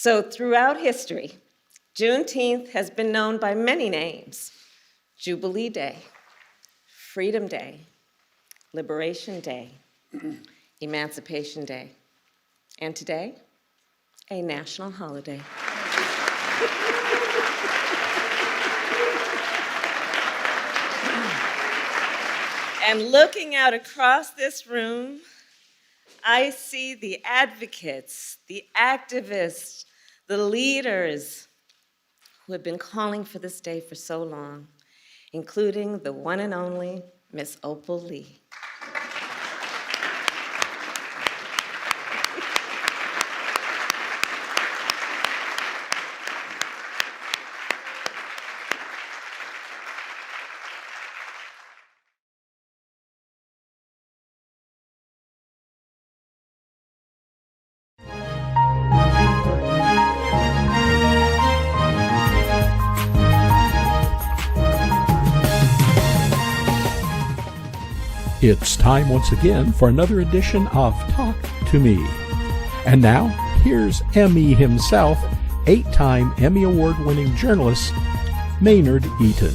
So throughout history, Juneteenth has been known by many names: Jubilee Day, Freedom Day, Liberation Day, Emancipation Day, and today, a national holiday. And looking out across this room, I see the advocates, the activists, the leaders who have been calling for this day for so long, including the one and only Ms. Opal Lee. It's time once again for another edition of Talk to Me. And now, here's ME himself, 8-time Emmy Award-winning journalist, Maynard Eaton.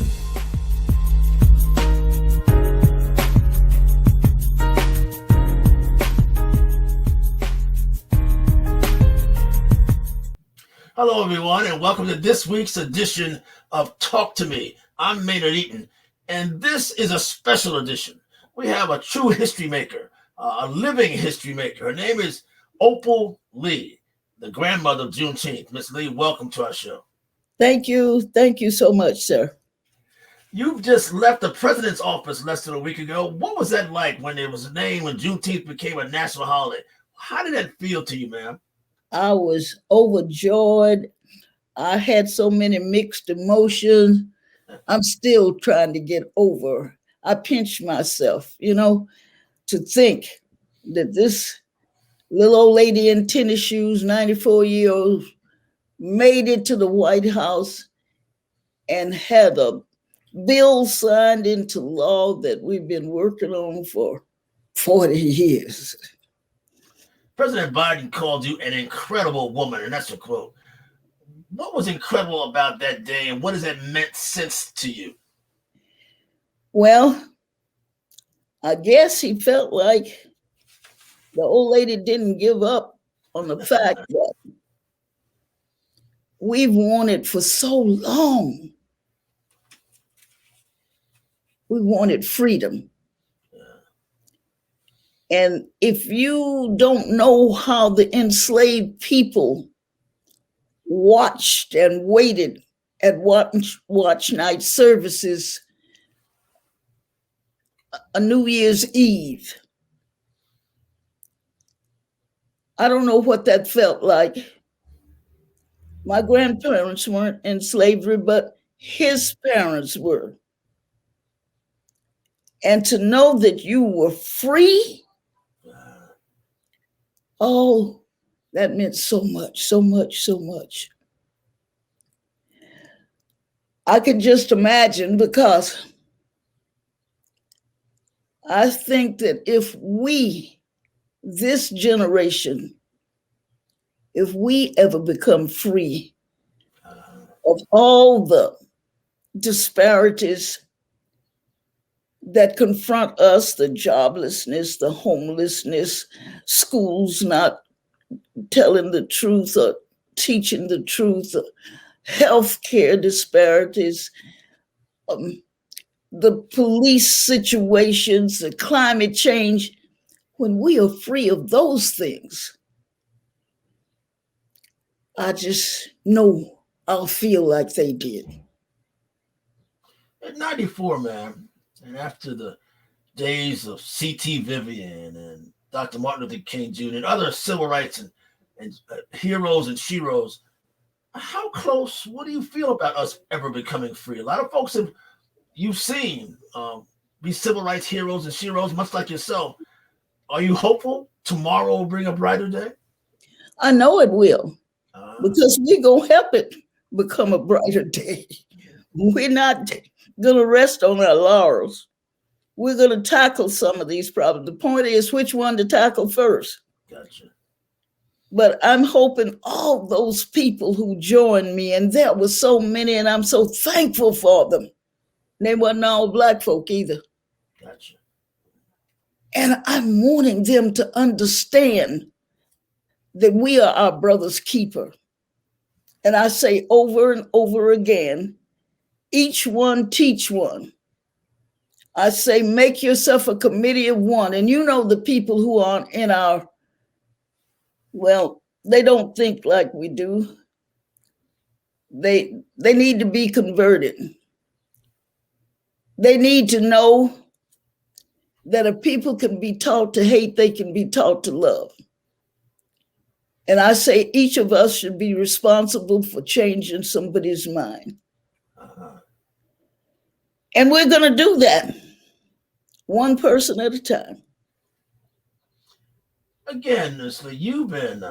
Hello, everyone, and welcome to this week's edition of Talk to Me. I'm Maynard Eaton, and this is a special edition. We have a true history maker, a living history maker. Her name is Opal Lee, the grandmother of Juneteenth. Miss Lee, welcome to our show. Thank you. Thank you so much, sir. You've just left the president's office less than a week ago. What was that like when it was named, when Juneteenth became a national holiday? How did that feel to you, ma'am? I was overjoyed. I had so many mixed emotions. I'm still trying to get over. I pinched myself, to think that this little old lady in tennis shoes, 94-year-old, made it to the White House and had a bill signed into law that we've been working on for 40 years. President Biden called you an incredible woman, and that's a quote. What was incredible about that day, and what has that meant since to you? Well, I guess he felt like the old lady didn't give up on the fact that we've wanted for so long. We wanted freedom. And if you don't know how the enslaved people watched and waited at watch night services, a New Year's Eve, I don't know what that felt like. My grandparents weren't in slavery, but his parents were. And to know that you were free, oh, that meant so much, so much, so much. I could just imagine, because I think that if we, this generation, if we ever become free of all the disparities that confront us, the joblessness, the homelessness, schools not telling the truth or teaching the truth, healthcare disparities, the police situations, the climate change, when we are free of those things, I just know I'll feel like they did. At 94, man, and after the days of C.T. Vivian and Dr. Martin Luther King Jr. and other civil rights and heroes and sheroes, how close, what do you feel about us ever becoming free? A lot of folks you've seen these civil rights heroes and sheroes, much like yourself. Are you hopeful tomorrow will bring a brighter day? I know it will, because we're going to help it become a brighter day. We're not going to rest on our laurels. We're going to tackle some of these problems. The point is which one to tackle first. Gotcha. But I'm hoping all those people who joined me, and there were so many, and I'm so thankful for them. They weren't all Black folk either. Gotcha. And I'm wanting them to understand that we are our brother's keeper. And I say over and over again, each one teach one. I say make yourself a committee of one. And you know the people who aren't in our, well, they don't think like we do. They need to be converted. They need to know that if people can be taught to hate, they can be taught to love. And I say each of us should be responsible for changing somebody's mind. Uh-huh. And we're going to do that one person at a time. Again, Ms. Lee, you've been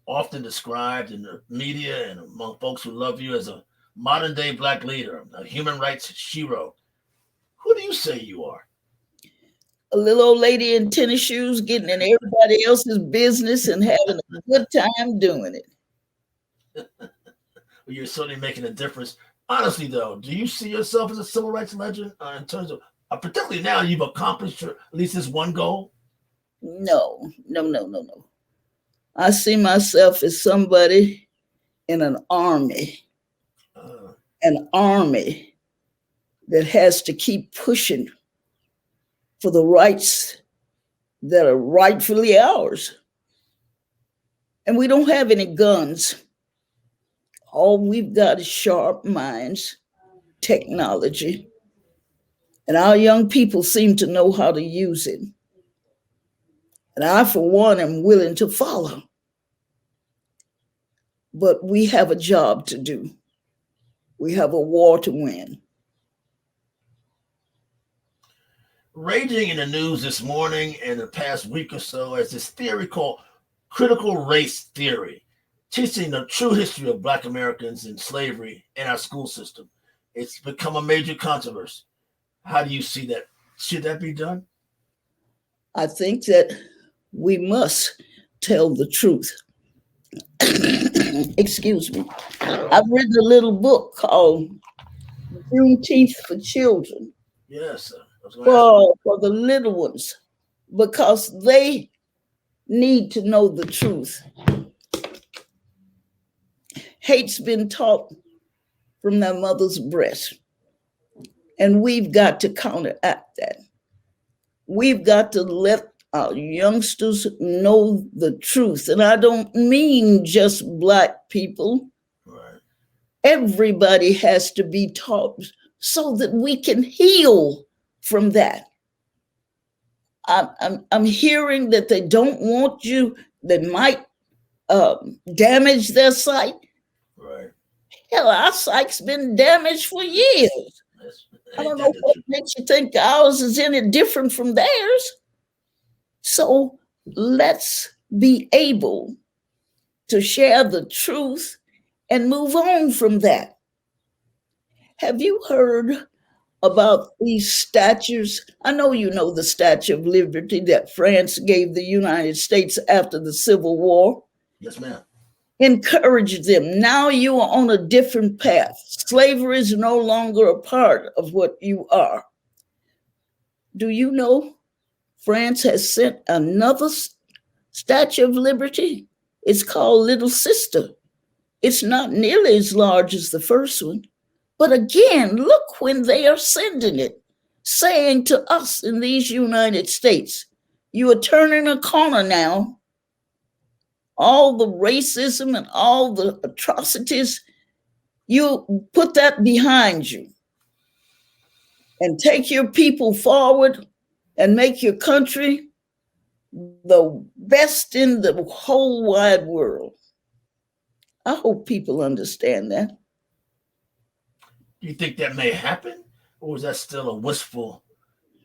often described in the media and among folks who love you as a modern day Black leader, a human rights Shero. Who do you say you are? A little old lady in tennis shoes getting in everybody else's business and having a good time doing it. Well, you're certainly making a difference. Honestly, though, do you see yourself as a civil rights legend in terms of, particularly now you've accomplished at least this one goal? No. I see myself as somebody in an army that has to keep pushing for the rights that are rightfully ours. And we don't have any guns. All we've got is sharp minds, technology, and our young people seem to know how to use it. And I, for one, am willing to follow. But we have a job to do. We have a war to win. Raging in the news this morning and the past week or so is this theory called critical race theory, teaching the true history of Black Americans in slavery in our school system. It's become a major controversy. How do you see that? Should that be done? I think that we must tell the truth. Excuse me. I've written a little book called Juneteenth for Children. Yes, For the little ones, because they need to know the truth. Hate's been taught from their mother's breast, and we've got to counteract that. We've got to let our youngsters know the truth, and I don't mean just Black people. Right. Everybody has to be taught so that we can heal from that. I'm hearing that they don't want you, they might damage their sight. Right. Hell, our sight's been damaged for years. I don't know what makes you think ours is any different from theirs. So let's be able to share the truth and move on from that. Have you heard about these statues? I know you know the Statue of Liberty that France gave the United States after the Civil War. Yes, ma'am. Encourage them. Now you are on a different path. Slavery is no longer a part of what you are. Do you know France has sent another Statue of Liberty? It's called Little Sister. It's not nearly as large as the first one. But again, look when they are sending it, saying to us in these United States, you are turning a corner now. All the racism and all the atrocities, you put that behind you and take your people forward and make your country the best in the whole wide world. I hope people understand that. Do you think that may happen, or is that still a wistful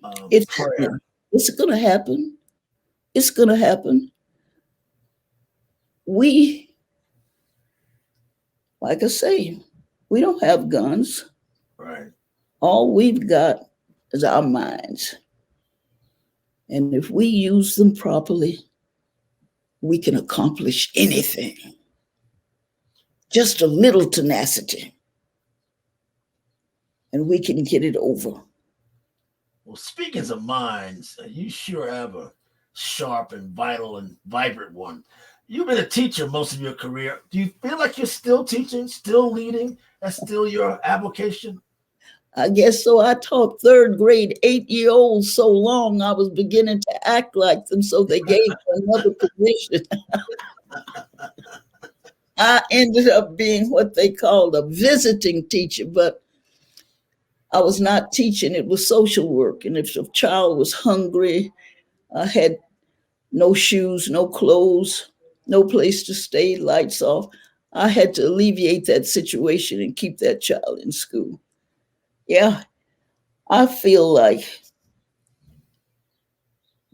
prayer? It's going to happen. It's going to happen. We, like I say, we don't have guns. Right. All we've got is our minds. And if we use them properly, we can accomplish anything. Just a little tenacity, and we can get it over. Well, speaking of minds, you sure have a sharp and vital and vibrant one. You've been a teacher most of your career. Do you feel like you're still teaching, still leading? That's still your avocation? I guess so. I taught third grade 8-year-olds so long I was beginning to act like them, so they gave me another position. I ended up being what they called a visiting teacher, but I was not teaching. It was social work. And if a child was hungry, I had no shoes, no clothes, no place to stay, lights off, I had to alleviate that situation and keep that child in school. Yeah, I feel like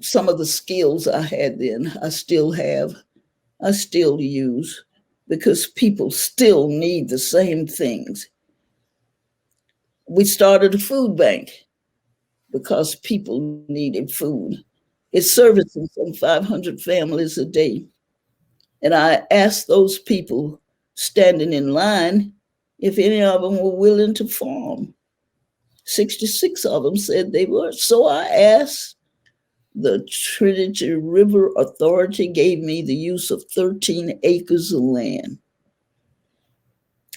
some of the skills I had then, I still have, I still use, because people still need the same things. We started a food bank because people needed food. It's servicing some 500 families a day. And I asked those people standing in line if any of them were willing to farm. 66 of them said they were. So I asked. The Trinity River Authority gave me the use of 13 acres of land.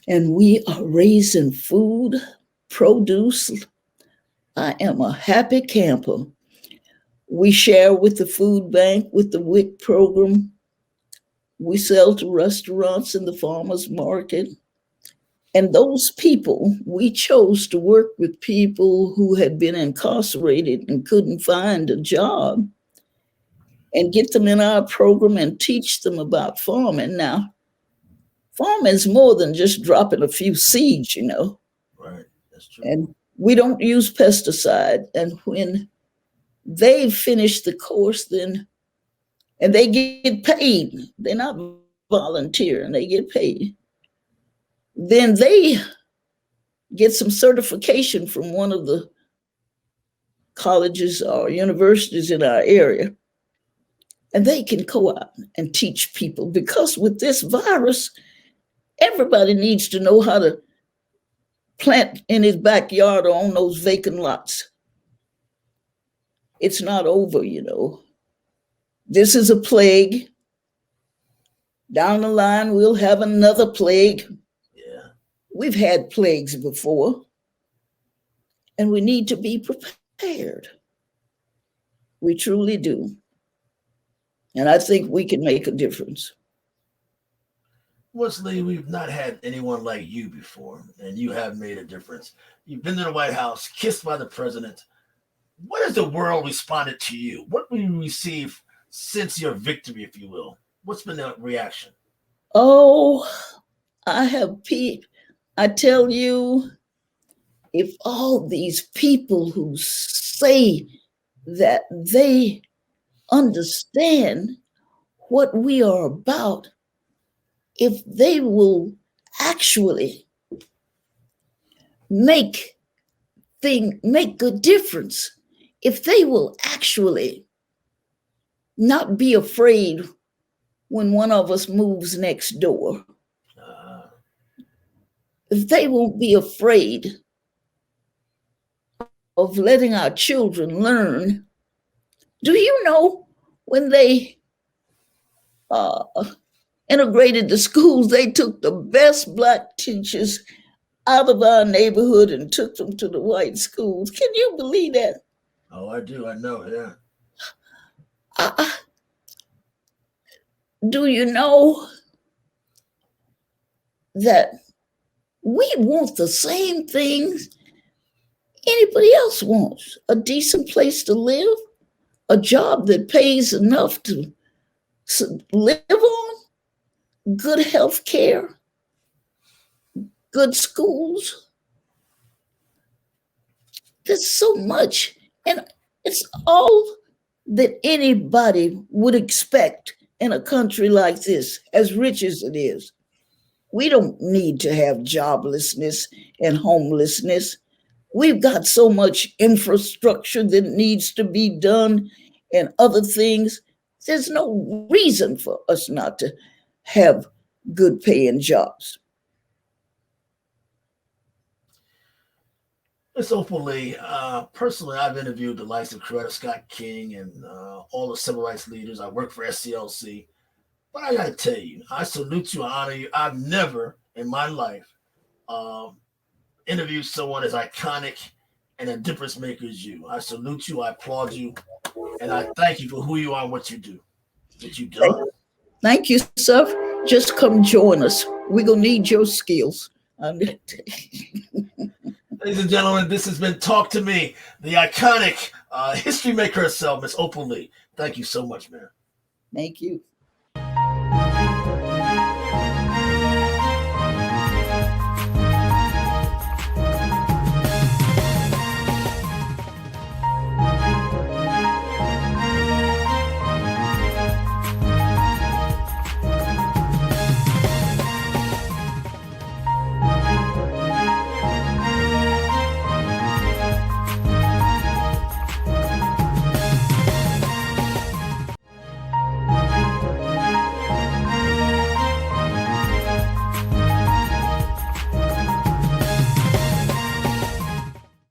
And we are raising food, produce. I am a happy camper. We share with the food bank, with the WIC program. We sell to restaurants in the farmers market. And those people, we chose to work with people who had been incarcerated and couldn't find a job and get them in our program and teach them about farming. Now, farming is more than just dropping a few seeds, you know. Right, that's true. And we don't use pesticide. And when they finish the course, then, and they get paid, they're not volunteering, they get paid. Then they get some certification from one of the colleges or universities in our area. And they can go out and teach people, because with this virus, everybody needs to know how to plant in his backyard or on those vacant lots. It's not over, you know. This is a plague. Down the line, we'll have another plague. We've had plagues before, and we need to be prepared. We truly do. And I think we can make a difference. Wesley, we've not had anyone like you before, and you have made a difference. You've been to the White House, kissed by the president. What has the world responded to you? What have you received since your victory, if you will? What's been the reaction? Oh, I tell you, if all these people who say that they understand what we are about, if they will actually make a difference, if they will actually not be afraid when one of us moves next door, if they won't be afraid of letting our children learn. Do you know when they integrated the schools, they took the best Black teachers out of our neighborhood and took them to the white schools? Can you believe that? Oh, I do. I know, yeah. Do you know that we want the same things anybody else wants? A decent place to live, a job that pays enough to live on, good health care, good schools. There's so much, and it's all that anybody would expect in a country like this, as rich as it is. We don't need to have joblessness and homelessness. We've got so much infrastructure that needs to be done and other things. There's no reason for us not to have good paying jobs. Ms. Opal Lee, personally, I've interviewed the likes of Coretta Scott King and all the civil rights leaders. I work for SCLC. But I got to tell you, I salute you, I honor you. I've never in my life interviewed someone as iconic and a difference maker as you. I salute you, I applaud you, and I thank you for who you are and what you do. What you've done. Thank you, sir. Just come join us. We're going to need your skills. Ladies and gentlemen, this has been Talk to Me, the iconic history maker herself, Miss Opal Lee. Thank you so much, man. Thank you.